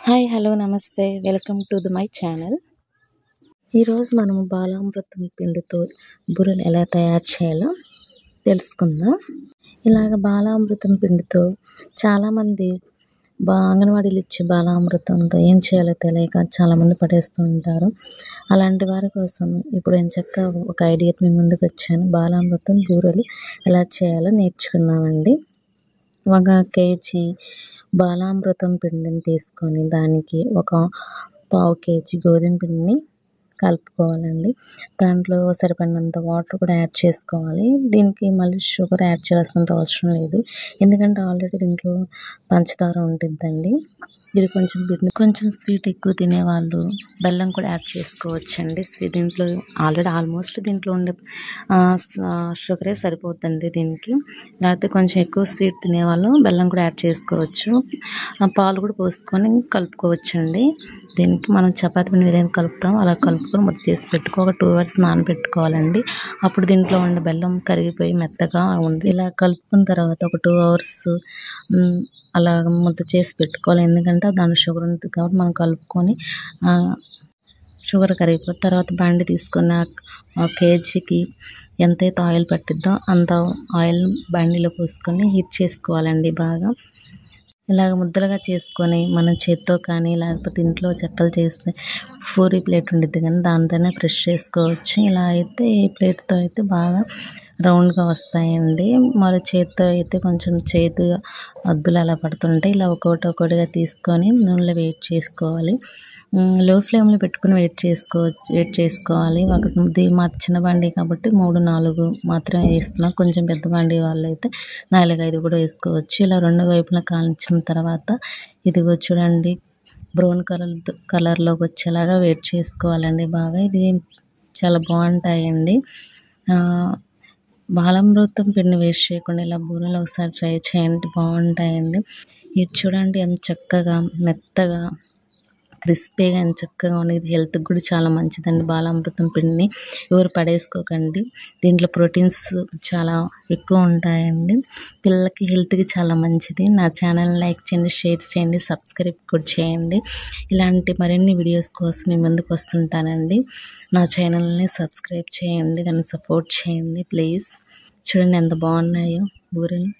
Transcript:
Hi hello నమస్తే welcome to my channel. ఈరోజు మనము బాలామృతం పిండితో బూరెలు ఎలా తయారు చేయాలో తెలుసుకుందాం. ఇలాగ బాలామృతం పిండితో చాలామంది అంగన్వాడీలు ఇచ్చే బాలామృతంతో ఏం చేయాలో తెలియక చాలామంది పడేస్తూ ఉంటారు. అలాంటి వారి కోసం ఇప్పుడు నేను చక్కగా ఒక ఐడియాతో మీ ముందుకు వచ్చాను. బాలామృతం బూరెలు ఎలా చేయాలో నేర్చుకుందామండి. 1 కేజీ బాలామృతం పిండిని తీసుకొని దానికి ఒక పావు కేజీ గోధుమ పిండిని కలుపుకోవాలండి. దాంట్లో సరిపడినంత వాటర్ కూడా యాడ్ చేసుకోవాలి. దీనికి మళ్ళీ షుగర్ యాడ్ చేయాల్సినంత అవసరం లేదు, ఎందుకంటే ఆల్రెడీ దీంట్లో పంచదార ఉంటుందండి. ఇది కొంచెం స్వీట్ ఎక్కువ తినేవాళ్ళు బెల్లం కూడా యాడ్ చేసుకోవచ్చండి. దీంట్లో ఆల్మోస్ట్ దీంట్లో ఉండే షుగరే సరిపోతుంది దీనికి. లేకపోతే కొంచెం ఎక్కువ స్వీట్ తినేవాళ్ళు బెల్లం కూడా యాడ్ చేసుకోవచ్చు. పాలు కూడా పోసుకొని కలుపుకోవచ్చండి. దీనికి మనం చపాతీ పిండి విధంగా కలుపుతాం, అలా కలుపుకొని ముద్ద చేసి ఒక 2 hours నానబెట్టుకోవాలండి. అప్పుడు దీంట్లో ఉండే బెల్లం కరిగిపోయి మెత్తగా ఉంది. ఇలా కలుపుకున్న తర్వాత ఒక 2 hours అలా ముద్ద చేసి పెట్టుకోవాలి, ఎందుకంటే దాంట్లో షుగర్ ఉంటుంది కాబట్టి మనం కలుపుకొని షుగర్ కరిగిపోయిన తర్వాత బండి తీసుకున్న కేజీకి ఎంతైతే ఆయిల్ పట్టిద్దో అంత ఆయిల్ బండిలో పోసుకొని హీట్ చేసుకోవాలండి బాగా. ఇలాగ ముద్దలుగా చేసుకొని మనం చేత్తో కానీ లేకపోతే ఇంట్లో చెక్కలు చేస్తే పూరీ ప్లేట్ ఉండిద్ది కానీ దాంతోనే ప్రెస్ చేసుకోవచ్చు. ఇలా అయితే ఈ ప్లేట్తో అయితే బాగా రౌండ్గా వస్తాయండి. మరి చేత్తో అయితే కొంచెం చేతిగా అద్దులు అలా పడుతుంటాయి. ఇలా ఒక్కొక్కటిగా తీసుకొని నూనెలో వేడి చేసుకోవాలి. లో ఫ్లేమ్లో పెట్టుకుని వెయిట్ చేసుకోవాలి. మా చిన్న బండి కాబట్టి 3-4 మాత్రమే వేస్తున్నాం. కొంచెం పెద్ద బండి వాళ్ళు అయితే 4-5 కూడా వేసుకోవచ్చు. ఇలా 2 వైపులా కాల్చిన తర్వాత ఇదిగో చూడండి, బ్రౌన్ కలర్లోకి వచ్చేలాగా వెయిట్ చేసుకోవాలండి బాగా. ఇది చాలా బాగుంటాయండి. బాలామృతం పిండిని వేస్ట్ చేయకుండా ఇలా బూరెలు ఒకసారి ట్రై చేయండి, బాగుంటాయండి. ఇది చూడండి ఎంత చక్కగా మెత్తగా క్రిస్పీగా ఎంత చక్కగా ఉంది. ఇది హెల్త్కి కూడా చాలా మంచిదండి. బాలామృతం పిండిని ఎవరు పడేసుకోకండి, దీంట్లో ప్రోటీన్స్ చాలా ఎక్కువ ఉంటాయండి. పిల్లలకి హెల్త్కి చాలా మంచిది. నా ఛానల్ లైక్ చేయండి, షేర్ చేయండి, సబ్స్క్రైబ్ కూడా చేయండి. ఇలాంటి మరిన్ని వీడియోస్ కోసం మీ ముందుకు వస్తుంటానండి. నా ఛానల్ని సబ్స్క్రైబ్ చేయండి, దాన్ని సపోర్ట్ చేయండి ప్లీజ్. చూడండి ఎంత బాగున్నాయో బూరెలు.